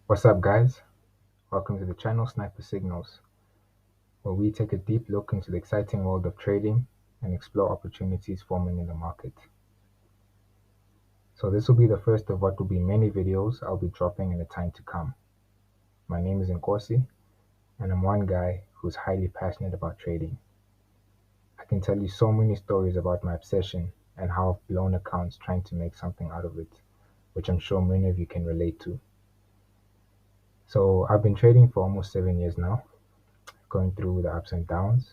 What's up, guys? Welcome to the channel Sniper Signals, where we take a deep look into the exciting world of trading and explore opportunities forming in the market. So, this will be the first of what will be many videos I'll be dropping in the time to come. My name is Nkosi, and I'm one guy who's highly passionate about trading. I can tell you so many stories about my obsession and how I've blown accounts trying to make something out of it, which I'm sure many of you can relate to. So, I've been trading for almost 7 years now, going through the ups and downs,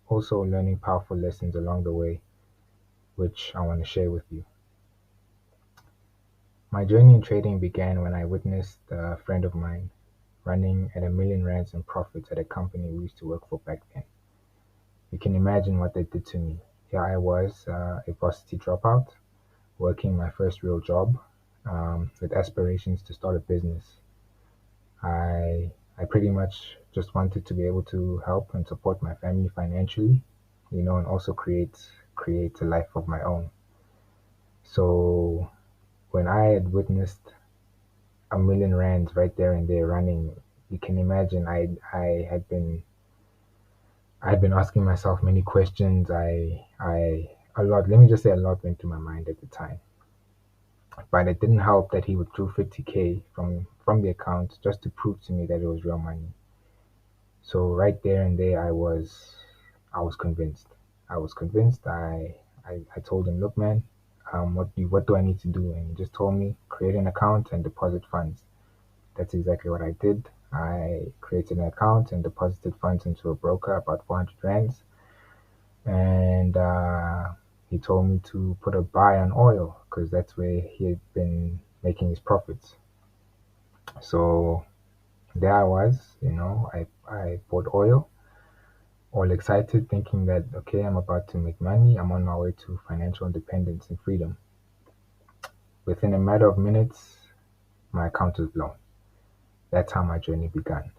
also learning powerful lessons along the way, which I want to share with you. My journey in trading began when I witnessed a friend of mine running at R1 million in profits at a company we used to work for back then. You can imagine what that did to me. Here I was, a varsity dropout, working my first real job, with aspirations to start a business. I pretty much just wanted to be able to help and support my family financially, and also create a life of my own. So when I had witnessed R1 million right there and there running, you can imagine I had been asking myself many questions. A lot, let me just say a lot went through my mind at the time. But it didn't help that he withdrew 50K from the account just to prove to me that it was real money. So right there and there I was convinced. I was convinced. I told him, look, man, what do I need to do? And he just told me, create an account and deposit funds. That's exactly what I did. I created an account and deposited funds into a broker, about 400 rands. And he told me to put a buy on oil because that's where he had been making his profits. So there I was, I bought oil, all excited, thinking that, okay, I'm about to make money. I'm on my way to financial independence and freedom. Within a matter of minutes, my account was blown. That's how my journey began.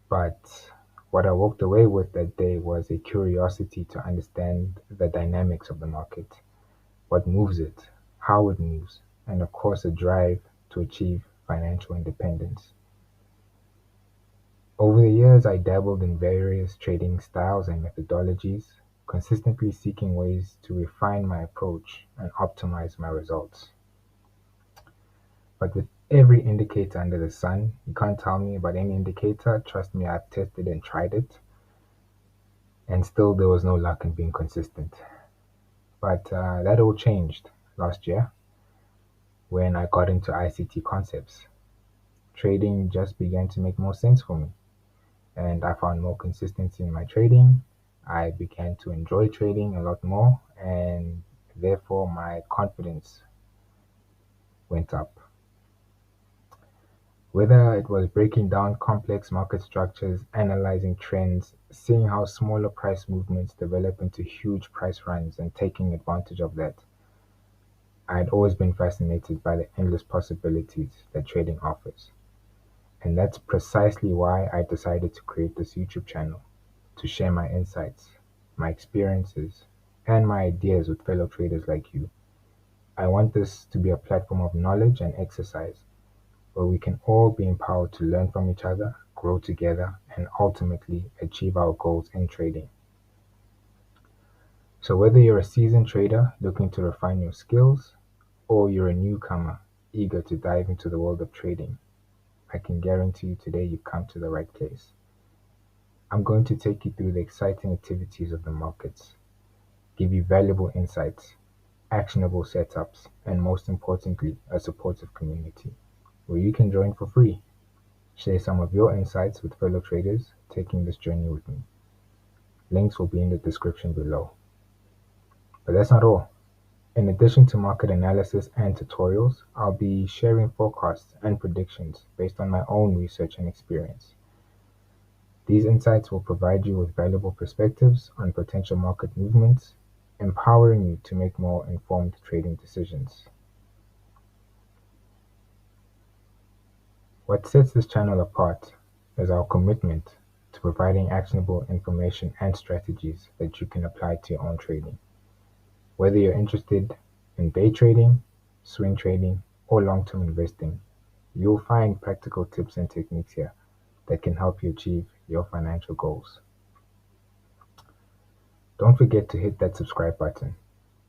But what I walked away with that day was a curiosity to understand the dynamics of the market, what moves it, how it moves, and of course, a drive to achieve financial independence. Over the years, I dabbled in various trading styles and methodologies, consistently seeking ways to refine my approach and optimize my results. But with every indicator under the sun, you can't tell me about any indicator. Trust me, I've tested and tried it, and still there was no luck in being consistent. But that all changed last year when I got into ICT Concepts. Trading just began to make more sense for me, and I found more consistency in my trading. I began to enjoy trading a lot more, and therefore my confidence went up. Whether it was breaking down complex market structures, analyzing trends, seeing how smaller price movements develop into huge price runs and taking advantage of that, I had always been fascinated by the endless possibilities that trading offers. And that's precisely why I decided to create this YouTube channel, to share my insights, my experiences, and my ideas with fellow traders like you. I want this to be a platform of knowledge and exercise where we can all be empowered to learn from each other, grow together, and ultimately achieve our goals in trading. So, whether you're a seasoned trader looking to refine your skills, or you're a newcomer eager to dive into the world of trading, I can guarantee you today you've come to the right place. I'm going to take you through the exciting activities of the markets, give you valuable insights, actionable setups, and most importantly, a supportive community where you can join for free. Share some of your insights with fellow traders taking this journey with me. Links will be in the description below. But that's not all. In addition to market analysis and tutorials, I'll be sharing forecasts and predictions based on my own research and experience. These insights will provide you with valuable perspectives on potential market movements, empowering you to make more informed trading decisions. What sets this channel apart is our commitment to providing actionable information and strategies that you can apply to your own trading. Whether you're interested in day trading, swing trading, or long term investing, You'll find practical tips and techniques here that can help you achieve your financial goals. Don't forget to hit that subscribe button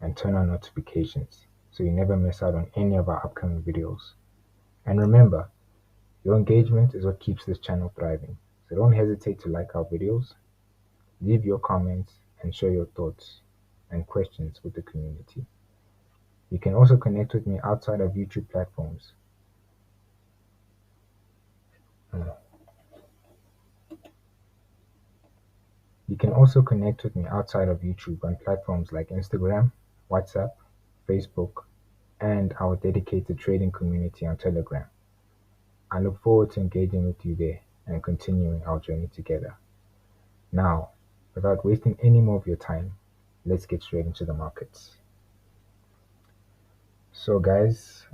and turn on notifications so you never miss out on any of our upcoming videos. And remember, your engagement is what keeps this channel thriving. So don't hesitate to like our videos, leave your comments, and share your thoughts and questions with the community. You can also connect with me outside of YouTube platforms. You can also connect with me outside of YouTube on platforms like Instagram, WhatsApp, Facebook, and our dedicated trading community on Telegram. I look forward to engaging with you there and continuing our journey together. Now, without wasting any more of your time, let's get straight into the markets. So guys,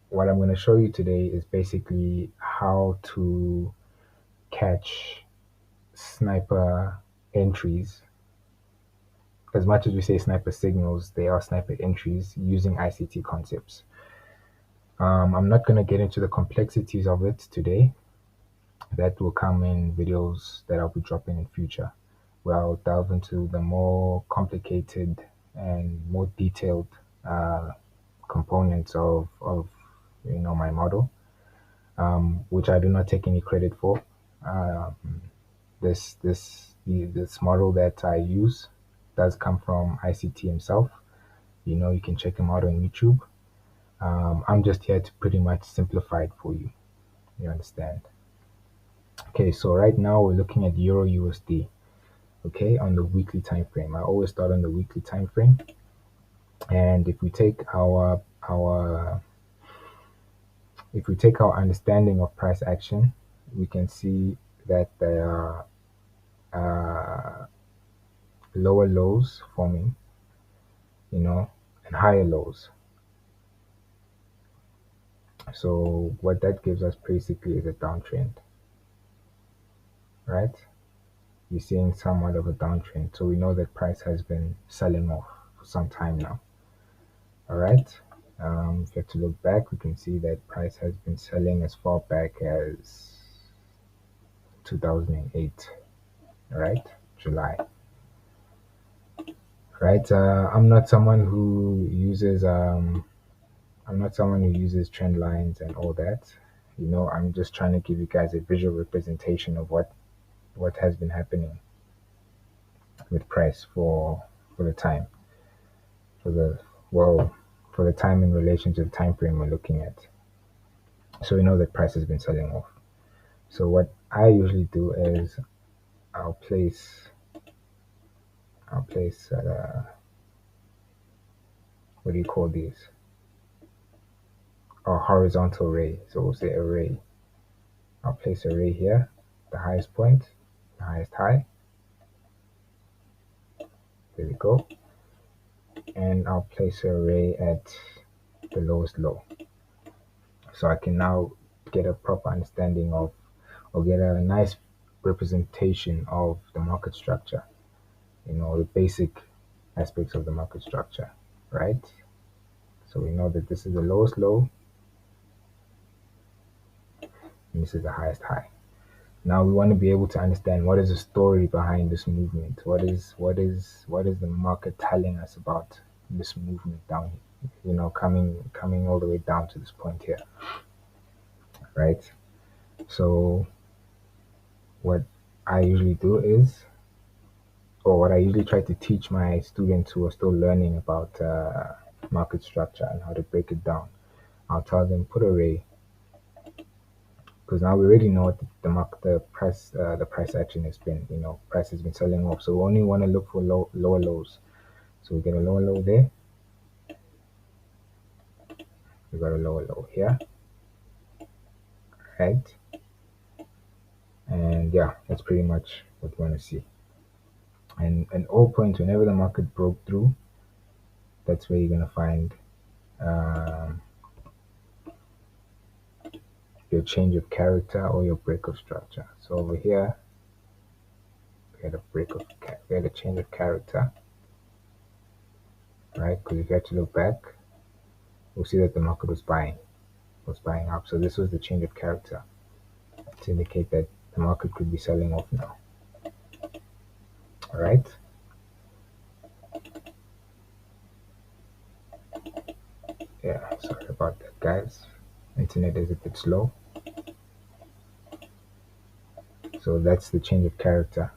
what I'm going to show you today is basically how to catch sniper entries. As much as we say sniper signals, they are sniper entries using ICT concepts. I'm not going to get into the complexities of it today. That will come in videos that I'll be dropping in future, where I'll delve into the more complicated and more detailed components of my model, which I do not take any credit for. This model that I use does come from ICT himself. You can check him out on YouTube. I'm just here to pretty much simplify it for you. You understand? Okay, so right now we're looking at Euro USD. Okay, on the weekly time frame. I always start on the weekly time frame. And if we take our understanding of price action, we can see that there are lower lows forming, and higher lows. So what that gives us basically is a downtrend, right? You're seeing somewhat of a downtrend. So we know that price has been selling off for some time now. All right. If you have to look back, we can see that price has been selling as far back as 2008, right? July. Right. I'm not someone who uses trend lines and all that. I'm just trying to give you guys a visual representation of what has been happening with price for the time, for the time in relation to the time frame we're looking at. So we know that price has been selling off. So what I usually do is I'll place what do you call these? A horizontal ray. So we'll say array. I'll place a ray here, the highest point, the highest high. There we go. And I'll place a ray at the lowest low. So I can now get a proper understanding of, or get a nice representation of the market structure, the basic aspects of the market structure, right? So we know that this is the lowest low, and this is the highest high. Now we want to be able to understand what is the story behind this movement. What is the market telling us about this movement down, coming all the way down to this point here, right? So what I usually do is, or what I usually try to teach my students who are still learning about market structure and how to break it down, I'll tell them put a ray, because now we already know what the price action has been. Price has been selling off, so we only want to look for lower lows. So we get a lower low there. We got a lower low here, right? And yeah, that's pretty much what we want to see. And at all points, whenever the market broke through, that's where you're gonna find your change of character or your break of structure. So over here, we had a change of character, right? Because if you have to look back, we'll see that the market was buying. was buying up. So this was the change of character to indicate that the market could be selling off now. All right. Yeah, sorry about that, guys. Internet is a bit slow. So that's the change of character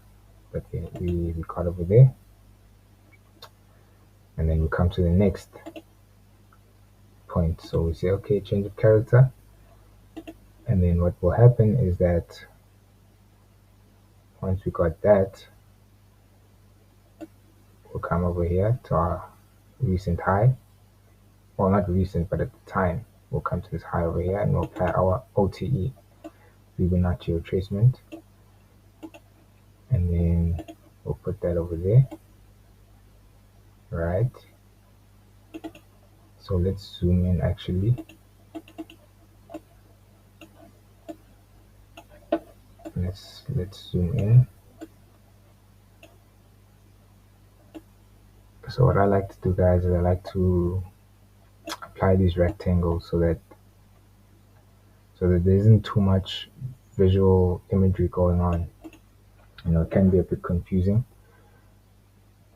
that we got over there. And then we come to the next point. So we say, okay, change of character. And then what will happen is that once we got that, we'll come over here to our recent high. Well, not recent, but at the time, we'll come to this high over here and we'll apply our OTE, Fibonacci retracement. And then we'll put that over there. Right. So let's zoom in actually. Let's zoom in. So what I like to do, guys, is I like to apply these rectangles so that there isn't too much visual imagery going on. It can be a bit confusing,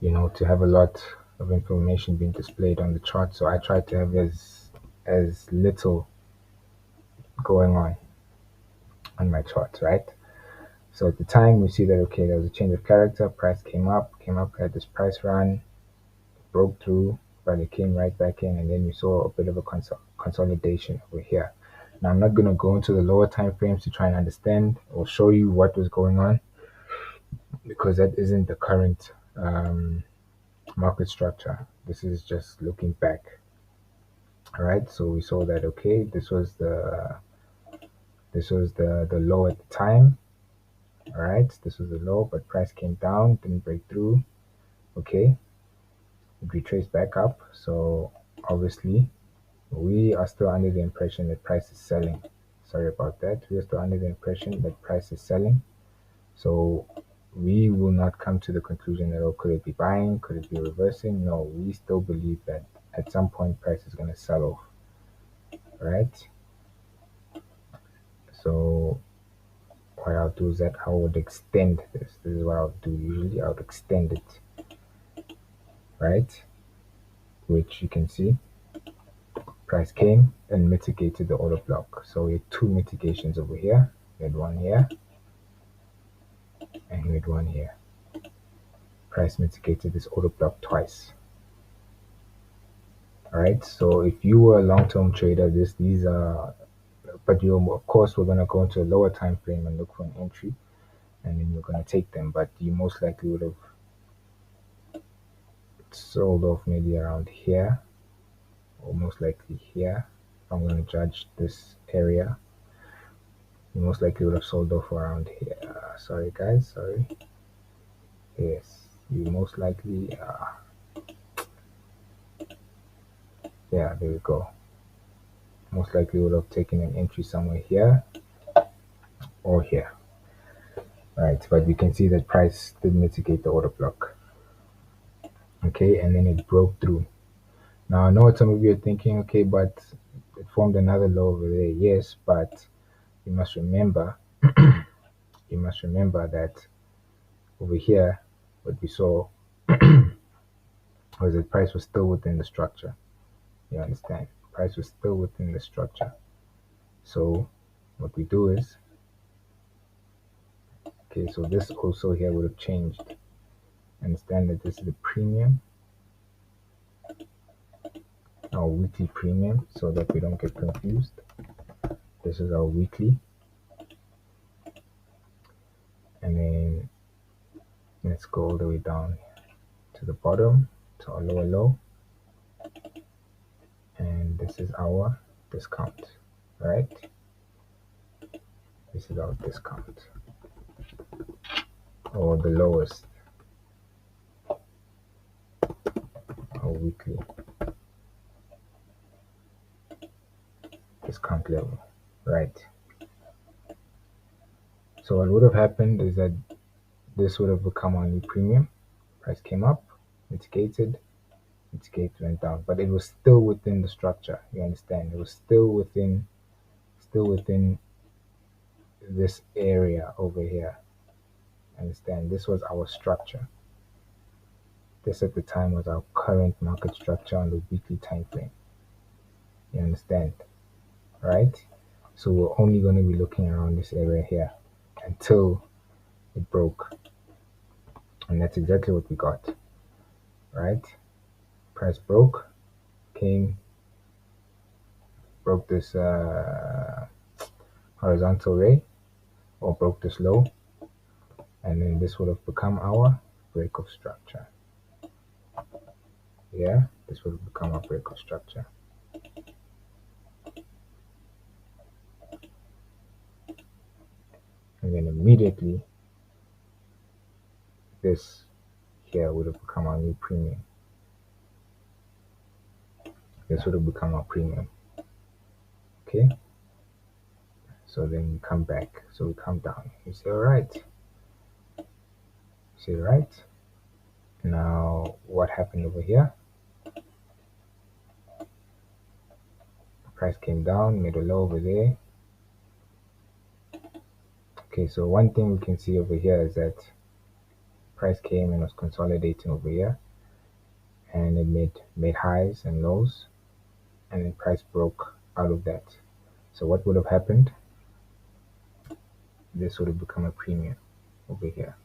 to have a lot of information being displayed on the chart. So I try to have as little going on my chart, right? So at the time we see that, okay, there was a change of character, price came up, had this price run, broke through, but it came right back in, and then we saw a bit of a consolidation over here. Now I'm not going to go into the lower time frames to try and understand or show you what was going on, because that isn't the current market structure. This is just looking back. All right, so we saw that, okay, this was the low at the time. All right, this was the low, but price came down, didn't break through. Okay, it retraced back up. So obviously we are still under the impression that price is selling. Sorry about that. We are still under the impression that price is selling. So we will not come to the conclusion that, oh, could it be buying? Could it be reversing? No, we still believe that at some point price is going to sell off. Right? So what I'll do is that I would extend this. This is what I'll do usually. I would extend it. Right? Which you can see. Price came and mitigated the order block. So we had two mitigations over here. We had one here and we had one here. Price mitigated this order block twice. All right. So if you were a long-term trader, these are, but you of course we're gonna go into a lower time frame and look for an entry, and then you're gonna take them. But you most likely would have sold off maybe around here, or most likely here. I'm gonna judge this area. You most likely would have sold off around here. Sorry guys, sorry. Yes, you most likely yeah, there we go. Most likely would have taken an entry somewhere here or here. Right, but we can see that price did mitigate the order block. Okay, and then it broke through. Now I know what some of you are thinking, okay, but it formed another low over there. Yes, but you must remember that over here what we saw was that price was still within the structure. You understand? Price was still within the structure. So what we do is, okay, so this also here would have changed. Understand that this is a premium, our weekly premium, so that we don't get confused. This is our weekly, and then let's go all the way down to the bottom to our lower low, and this is our discount, right? This is our discount, or the lowest, our weekly discount level, right? So what would have happened is that this would have become our new premium. Price came up, mitigated, went down, but it was still within the structure. You understand? It was still within still within this area over here. Understand? This was our structure. This at the time was our current market structure on the weekly time frame. You understand? Right? So we're only going to be looking around this area here until it broke. And that's exactly what we got. Right? Price broke, broke this horizontal ray, or broke this low, and then this would have become our break of structure. Yeah, this would have become our break of structure. And then immediately this here would have become our new premium. This would have become our premium. Okay, so then we come back, so we come down, you say all right, say right. Now what happened over here? The price came down, made a low over there. Okay, so one thing we can see over here is that price came and was consolidating over here, and it made highs and lows, and then price broke out of that. So what would have happened? This would have become a premium over here.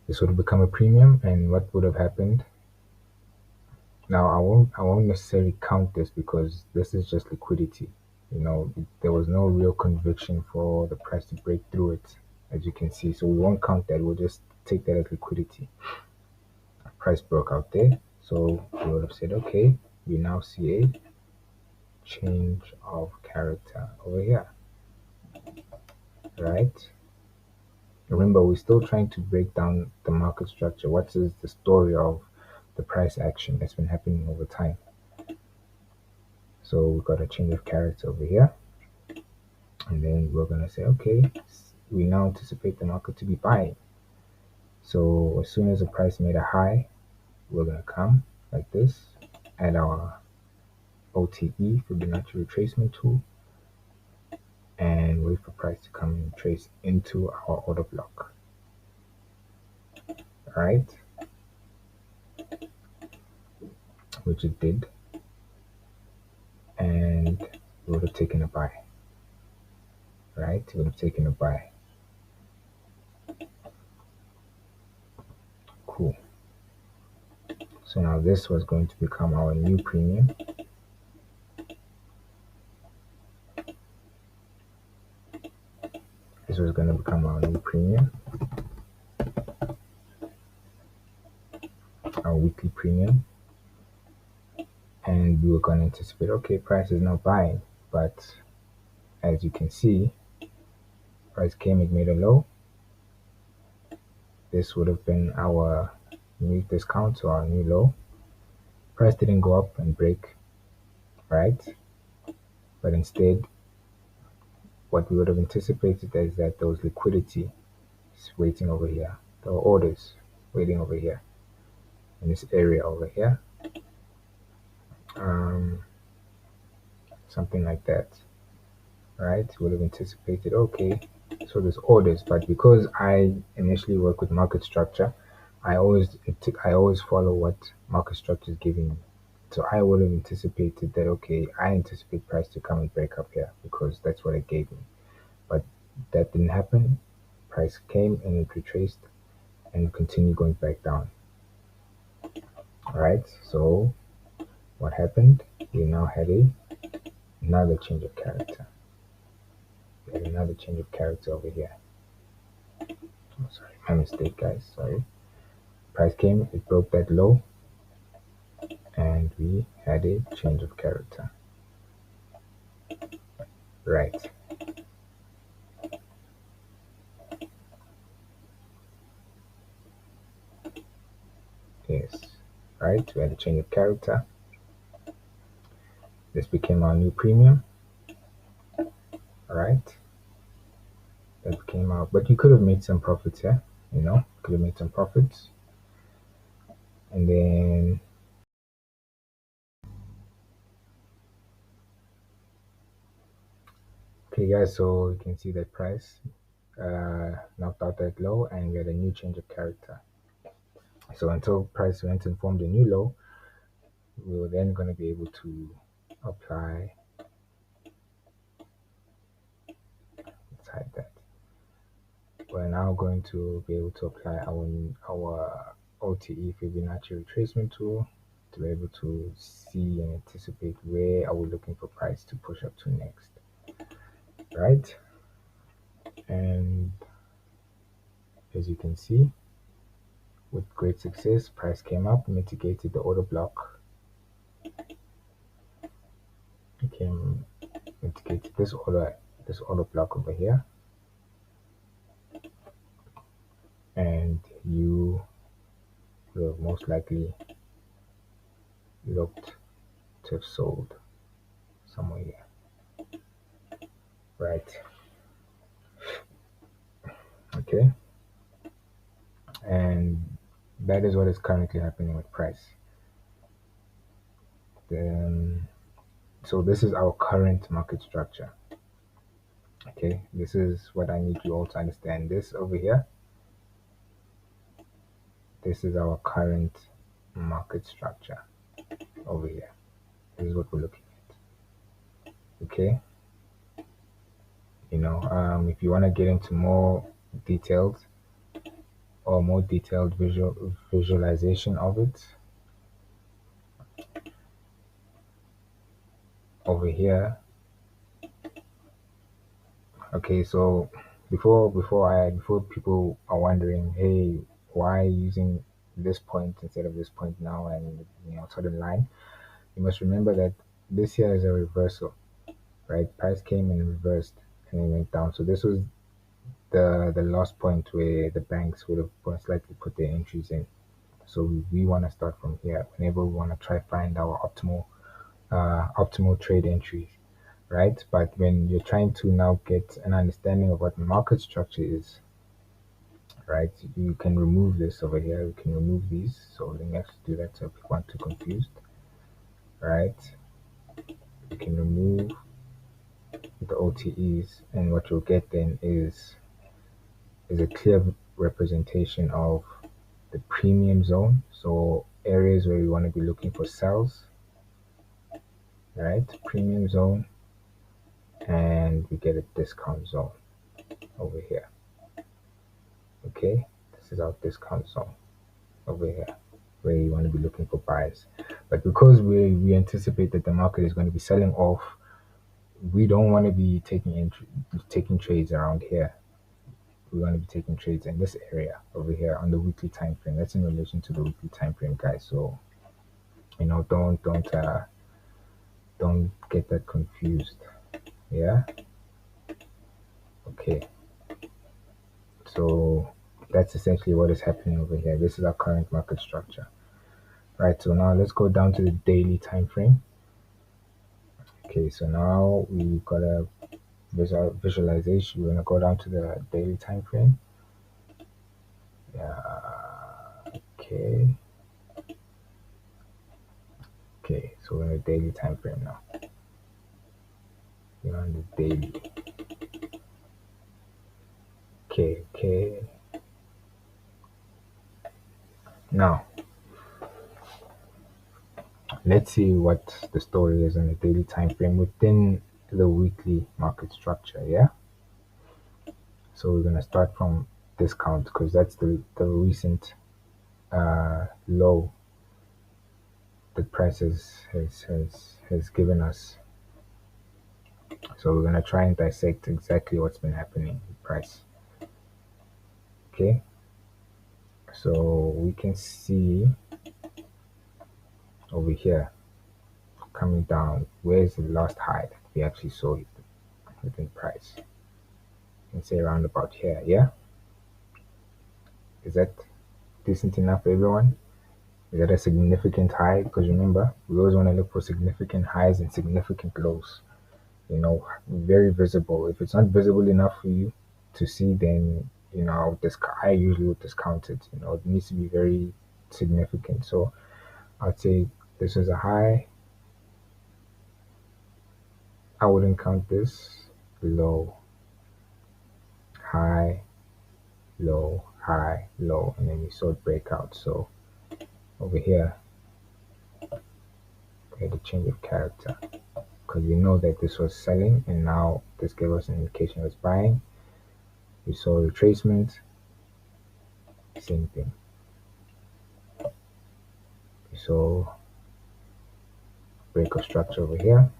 This would have become a premium, and what would have happened? Now I won't necessarily count this because this is just liquidity. You know, there was no real conviction for the price to break through it, as you can see. So we won't count that. We'll just take that as liquidity. Price broke out there, so we would have said, okay, we now see a change of character over here, right? Remember, we're still trying to break down the market structure. What is the story of the price action that's been happening over time? So we've got a change of character over here, and then we're going to say, okay, we now anticipate the market to be buying. So as soon as the price made a high, we're going to come like this, add our OTE, Fibonacci retracement tool, and wait for price to come and trace into our order block. Right, which it did, and we would have taken a buy. Right, we would have taken a buy. Cool. So now this was going to become our new premium. This was going to become our new premium, our weekly premium. And we were going to anticipate, okay, price is not buying, but as you can see, price came, it made a low. This would have been our new discount, so our new low. Price didn't go up and break, right? But instead, what we would have anticipated is that there was liquidity waiting over here. There were orders waiting over here in this area over here. Something like that, right? Would have anticipated, okay, so there's orders, but because I initially work with market structure, I always follow what market structure is giving me. So I would have anticipated that, okay, I anticipate price to come and break up here because that's what it gave me. But that didn't happen. Price came and it retraced and continued going back down. All right, so what happened? We now had another change of character. We had another change of character over here. Oh, sorry, my mistake, guys. Sorry. Price came, it broke that low, and we had a change of character. Right. Yes. Right. We had a change of character. This became our new premium. All right. That became out, but you could have made some profits here. You know, could have made some profits, and then Okay, guys, so you can see that price knocked out that low and we had a new change of character. So until price went and formed a new low, we were then going to be able to apply, let's hide that. We're now going to be able to apply our OTE Fibonacci retracement tool to be able to see and anticipate where are we looking for price to push up to next, right? And as you can see, with great success, price came up, mitigated the order block, became mitigated this order block over here, and you will have most likely looked to have sold somewhere here, right? Okay, and that is what is currently happening with price. Then, so this is our current market structure. Okay, this is what I need you all to understand. This over here, this is our current market structure over here. This is what we're looking at. Okay, if you want to get into more detailed or more detailed visualization of it, over here. Okay, so before people are wondering, hey, why using this point instead of this point now, and certain line, you must remember that this here is a reversal, right? Price came and reversed and it went down. So this was the last point where the banks would have most likely put their entries in. So we want to start from here whenever we want to try find our optimal trade entries, right? But when you're trying to now get an understanding of what market structure is, right, you can remove this over here. You can remove these. So let me actually do that so people aren't too confused, right? You can remove the OTEs, and what you'll get then is a clear representation of the premium zone. So areas where we want to be looking for sells, right? Premium zone, and we get a discount zone over here. Okay, this is our discount zone over here where you want to be looking for buys. But because we anticipate that the market is going to be selling off, we don't want to be taking trades around here. We want to be taking trades in this area over here on the weekly time frame. That's in relation to the weekly time frame, guys. So don't get that confused. Yeah. Okay. So that's essentially what is happening over here. This is our current market structure. Right, so now let's go down to the daily time frame. Okay, so now we've got a visualization. We're gonna go down to the daily time frame. Yeah, okay. Okay, so we're in the daily time frame now. We're on the daily. Okay. Now, let's see what the story is on the daily time frame within the weekly market structure. Yeah. So we're gonna start from discount because that's the recent low the price has given us. So we're gonna try and dissect exactly what's been happening with price. Okay. So we can see over here coming down. Where's the last high that we actually saw it within price? You can say around about here. Yeah. Is that decent enough for everyone? Is that a significant high? Because remember, we always want to look for significant highs and significant lows. Very visible. If it's not visible enough for you to see, then I usually would discount it. It needs to be very significant. So I'd say this is a high. I wouldn't count this. low, high, low, high, low, and then we saw it break out. So over here, we had a change of character because we know that this was selling, and now this gave us an indication it was buying. We saw retracement, same thing. We saw break of structure over here.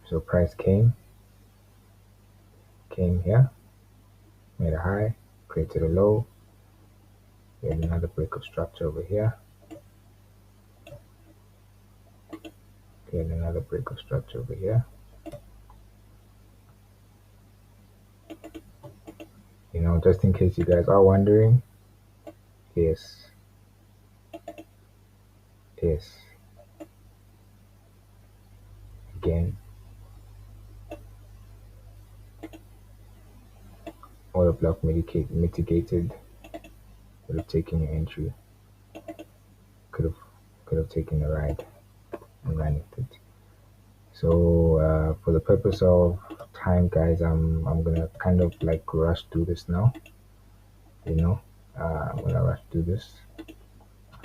So price came here, made a high, created a low. We had another break of structure over here. We had another break of structure over here. You know, just in case you guys are wondering, yes, again, order block mitigated, would have taken your entry, could have taken a ride and ran with it. So for the purpose of time, guys, I'm gonna kind of like rush through this now. You know, I'm gonna rush through this,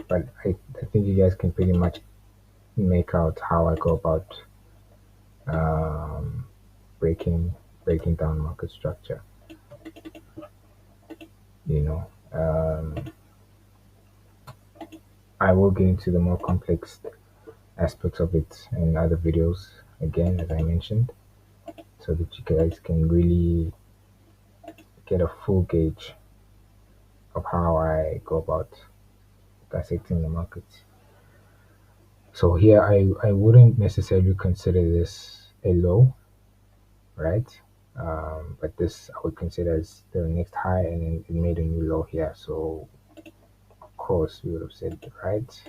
but I think you guys can pretty much make out how I go about um, breaking down market structure. You know, I will get into the more complex aspects of it in other videos again, as I mentioned, so that you guys can really get a full gauge of how I go about dissecting the markets. So here I wouldn't necessarily consider this a low, right? But this I would consider as the next high, and then it made a new low here. So of course we would have said right,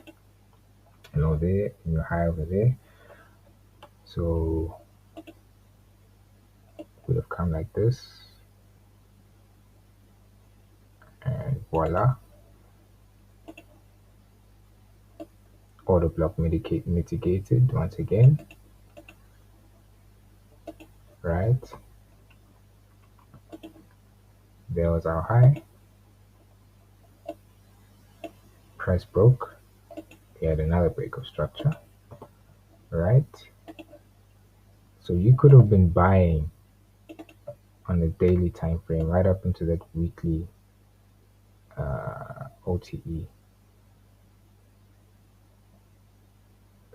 low there, new high over there. So would have come like this, and voila, order block mitigated once again, right? There was our high, price broke, we had another break of structure, right? So you could have been buying on the daily time frame right up into that weekly OTE.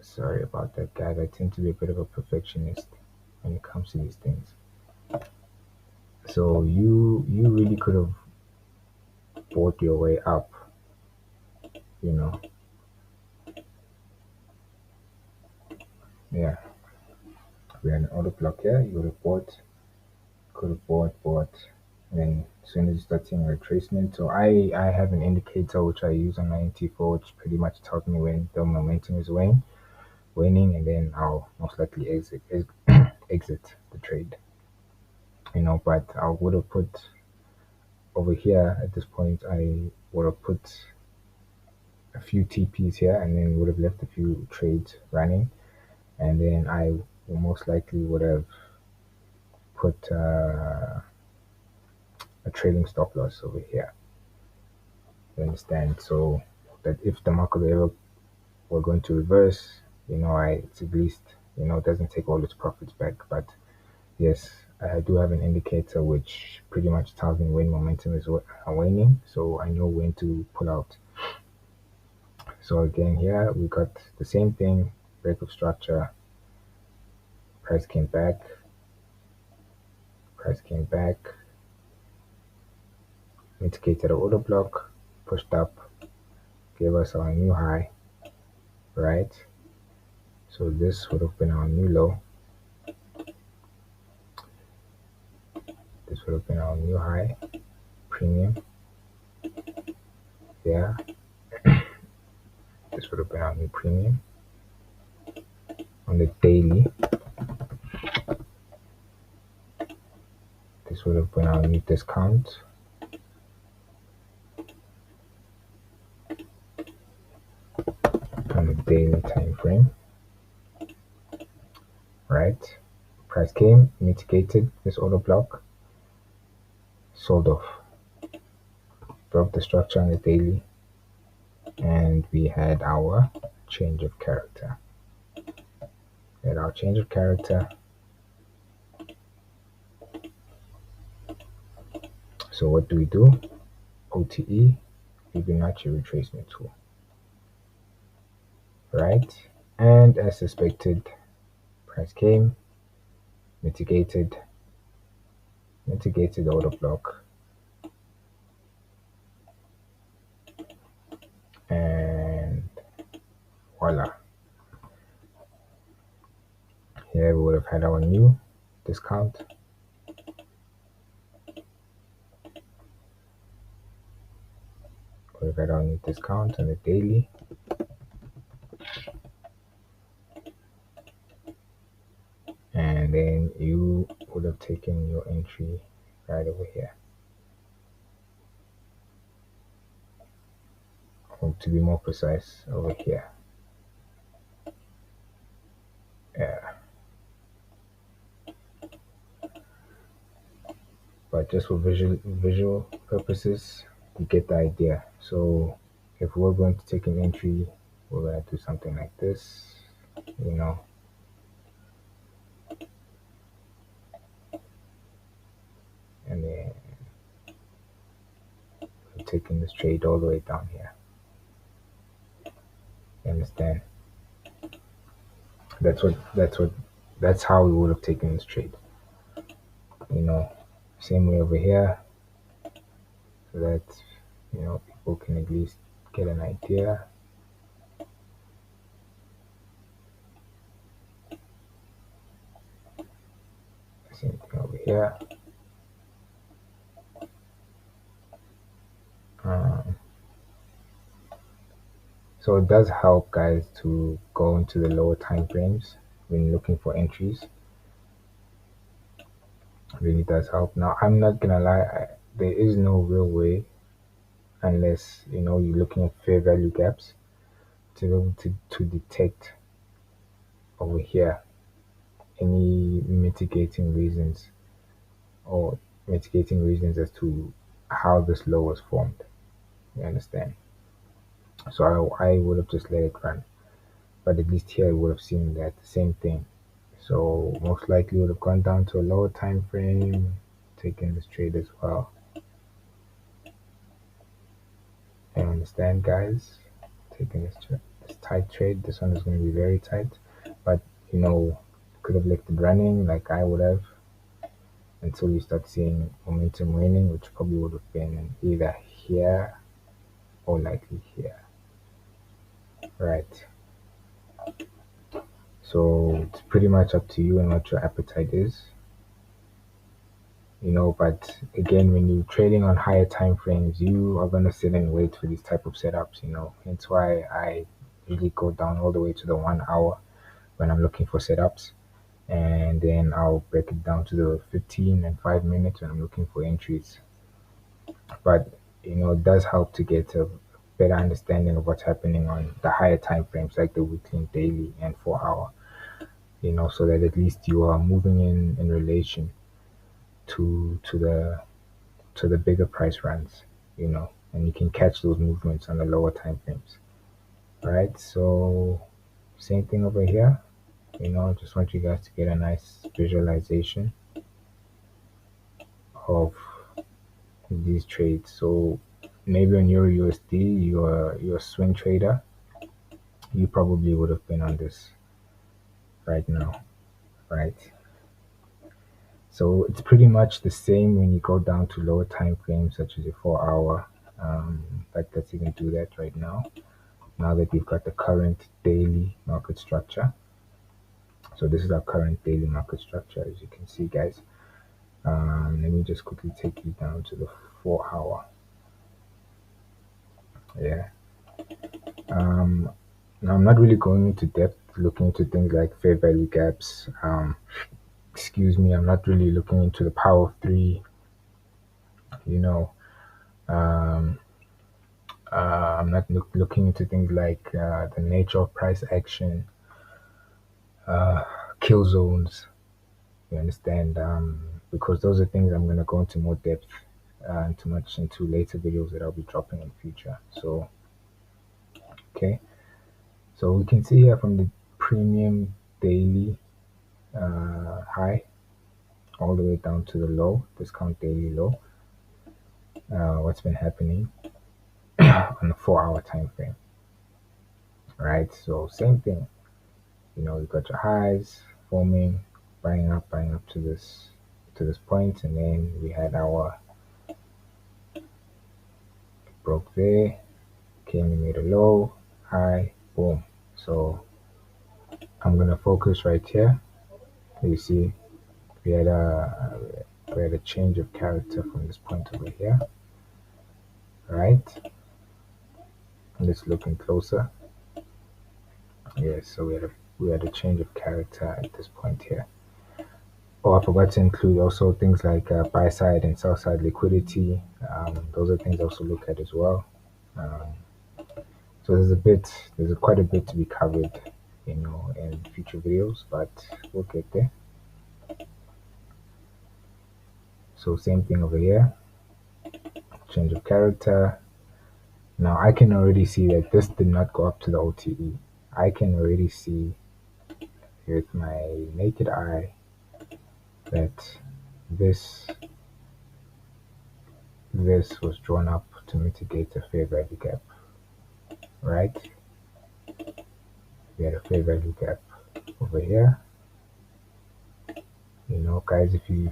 Sorry about that, guys. I tend to be a bit of a perfectionist when it comes to these things. So you really could have bought your way up, you know. Yeah, we had an order block here. You would have could have bought, and then as soon as you start seeing retracement. So I have an indicator which I use on my NT4, which pretty much tells me when the momentum is waning, and then I'll most likely exit exit the trade. You know, but I would have put over here at this point, I would have put a few TPs here, and then would have left a few trades running, and then I most likely would have put a trailing stop loss over here. You understand? So that if the market ever were going to reverse, you know, it's at least, you know, doesn't take all its profits back. But yes, I do have an indicator which pretty much tells me when momentum is waning, so I know when to pull out. So again, here we got the same thing, break of structure, price came back, mitigated the order block, pushed up, gave us our new high, right? So this would have been our new low. This would have been our new high, premium. Yeah. This would have been our new premium. On the daily, this would have been our new discount. On the daily time frame, right? Price came, mitigated this order block, sold off, broke the structure on the daily, and we had our change of character. We had our change of character. So what do? OTE, Fibonacci retracement tool, right? And as suspected, price came, mitigated the order block, and voila. Here we would have had our new discount. We've had our new discount on the daily. And then you would have taken your entry right over here. Or to be more precise, over here. Yeah. But just for visual purposes, you get the idea. So if we're going to take an entry, we're going to do something like this, you know. And then we're taking this trade all the way down here. You understand? That's how we would have taken this trade. You know, same way over here, so that people can at least get an idea. Same thing over here. So it does help, guys, to go into the lower time frames when looking for entries. It really does help. Now, I'm not gonna lie, there is no real way, unless you're looking at fair value gaps, to be able to detect over here any mitigating reasons as to how this low was formed. You understand? So I would have just let it run, but at least here I would have seen that same thing. So most likely would have gone down to a lower time frame, taken this trade as well. You understand, guys? Taking this tight trade. This one is going to be very tight, but could have left it running like I would have until you start seeing momentum waning, which probably would have been either here or likely here, right? So it's pretty much up to you and what your appetite is. But again, when you're trading on higher time frames, you are going to sit and wait for these type of setups. Hence why I usually go down all the way to the 1 hour when I'm looking for setups, and then I'll break it down to the 15 and 5 minutes when I'm looking for entries. But it does help to get a better understanding of what's happening on the higher time frames, like the weekly, daily, and 4 hour. So that at least you are moving in relation to the bigger price runs, and you can catch those movements on the lower time frames. All right, so same thing over here. Just want you guys to get a nice visualization of these trades. So maybe on your USD, you're a swing trader, you probably would have been on this right now, right? So it's pretty much the same when you go down to lower time frames such as a 4 hour. But let's even do that right now. Now that we've got the current daily market structure. So this is our current daily market structure, as you can see, guys. Let me just quickly take you down to the 4 hour. Yeah. Now I'm not really going into depth looking into things like fair value gaps. Excuse me, I'm not really looking into the power of three. Um, I'm not looking into things like the nature of price action, kill zones, You understand? Because those are things I'm going to go into more depth and too much into later videos that I'll be dropping in future. So, okay. So we can see here from the premium daily high all the way down to the low, discount daily low, what's been happening on a 4 hour time frame, right? So same thing, you got your highs forming, buying up to this point, and then we had our broke there, came and made a low, high, boom. So I'm gonna focus right here. You see, we had a we had a change of character from this point over here, right? Let's looking closer. Yes, so we had a change of character at this point here. Oh, I forgot to include also things like buy side and sell side liquidity. Those are things I also look at as well. Um, so there's quite a bit to be covered, in future videos, but we'll get there. So same thing over here, change of character. Now I can already see that this did not go up to the OTE. I can already see with my naked eye that this this was drawn up to mitigate a fair value gap, right? We had a fair value gap over here. Guys, if you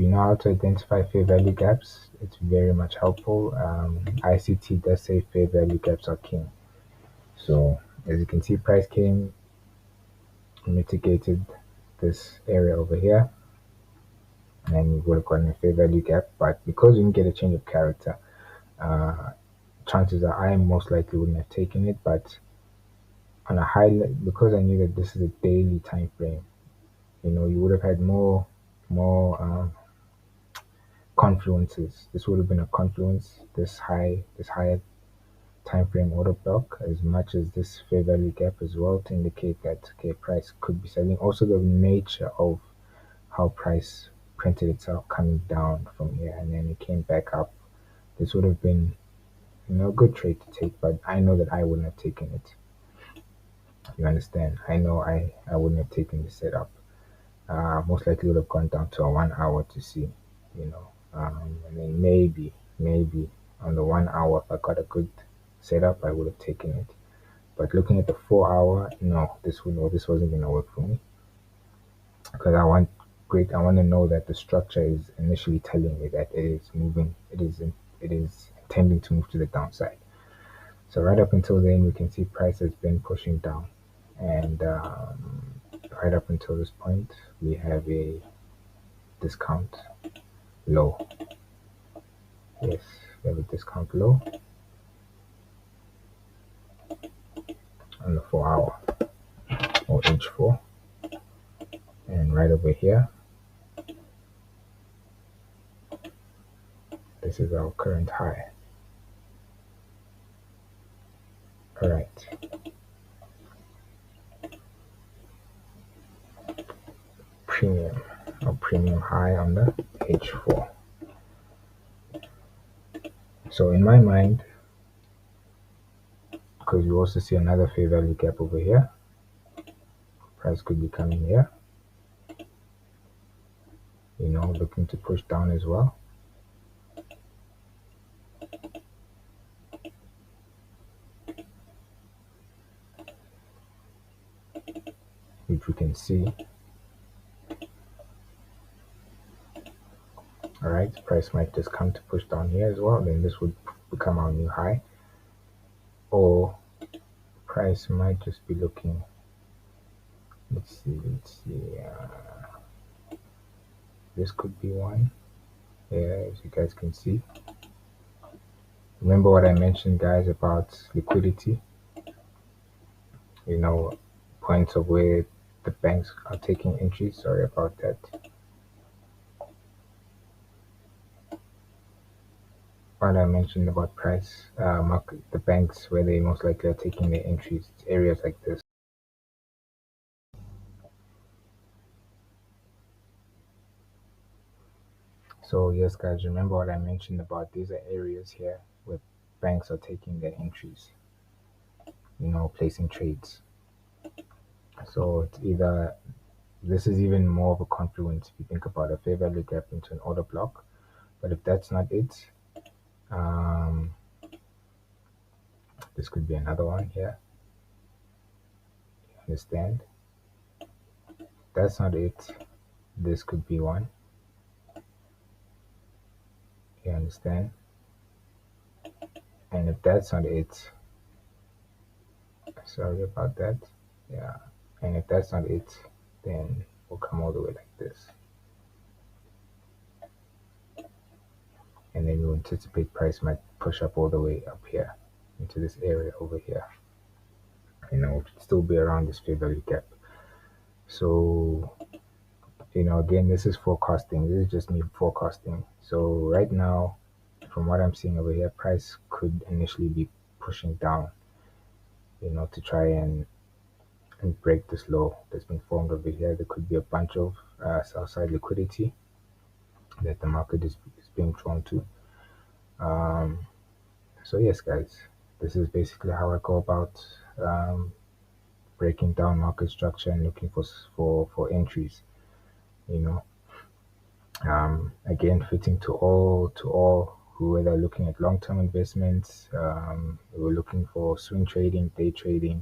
know how to identify fair value gaps, it's very much helpful. ICT does say fair value gaps are king. So as you can see, price came, mitigated this area over here, and then you would have gotten a fair value gap. But because you didn't get a change of character, uh, chances are I most likely wouldn't have taken it. But on a because I knew that this is a daily time frame, you would have had more confluences. This would have been a confluence, this higher time frame order block, as much as this fair value gap as well, to indicate that okay, price could be selling. Also the nature of how price printed itself coming down from here and then it came back up. This would have been a good trade to take, but I know that I wouldn't have taken it. You understand? I know I wouldn't have taken the setup. Most likely would have gone down to a 1 hour to see, and then maybe on the 1 hour, if I got a good setup, I would have taken it. But looking at the 4 hour, no, this wasn't gonna work for me because I want to know that the structure is initially telling me that it is moving, it is intending to move to the downside. So right up until then, we can see price has been pushing down, and right up until this point, we have a discount low. Yes, we have a discount low on the 4 hour or H4, and right over here, this is our current high. All right. Premium high on the H4. So in my mind, because you also see another fair value gap over here, price could be coming here, looking to push down as well. Which we can see. All right, price might just come to push down here as well. Then this would become our new high, or price might just be looking. Let's see. This could be one. Yeah, as you guys can see. Remember what I mentioned, guys, about liquidity. Points of where the banks are taking entries. Sorry about that. What I mentioned about price, market, the banks where they most likely are taking their entries, areas like this. So yes, guys, remember what I mentioned about these are areas here where banks are taking their entries, placing trades. So it's either this is even more of a confluence if you think about a fair value gap into an order block. But if that's not it, um, this could be another one here. Understand? That's not it. This could be one. You understand? And if that's not it, sorry about that. Yeah. And if that's not it, then we'll come all the way like this. And then you anticipate price might push up all the way up here into this area over here. It would still be around this fair value gap. So, again, this is forecasting. This is just me forecasting. So right now, from what I'm seeing over here, price could initially be pushing down, to try and break this low that's been formed over here. There could be a bunch of sell side liquidity that the market is being drawn to. So yes, guys, this is basically how I go about breaking down market structure and looking for entries. You know, again, fitting to all who are looking at long-term investments, who are looking for swing trading, day trading.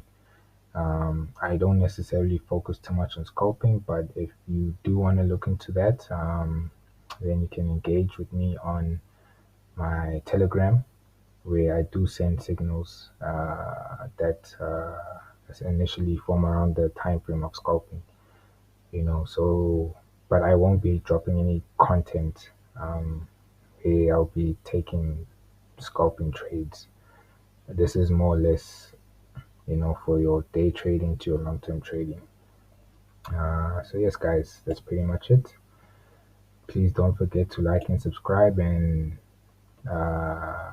I don't necessarily focus too much on scalping, but if you do want to look into that, then you can engage with me on my Telegram, where I do send signals that initially form around the time frame of scalping. So, but I won't be dropping any content. Where I'll be taking scalping trades. This is more or less, for your day trading to your long-term trading. So yes, guys, that's pretty much it. Please don't forget to like and subscribe and uh,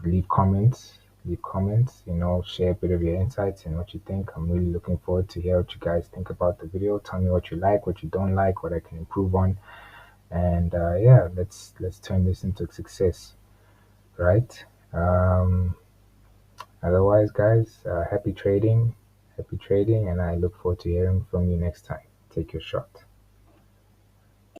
leave comments. Leave comments. Share a bit of your insights and what you think. I'm really looking forward to hear what you guys think about the video. Tell me what you like, what you don't like, what I can improve on, and yeah, let's turn this into success, right? Otherwise, guys, happy trading, and I look forward to hearing from you next time. Take your shot.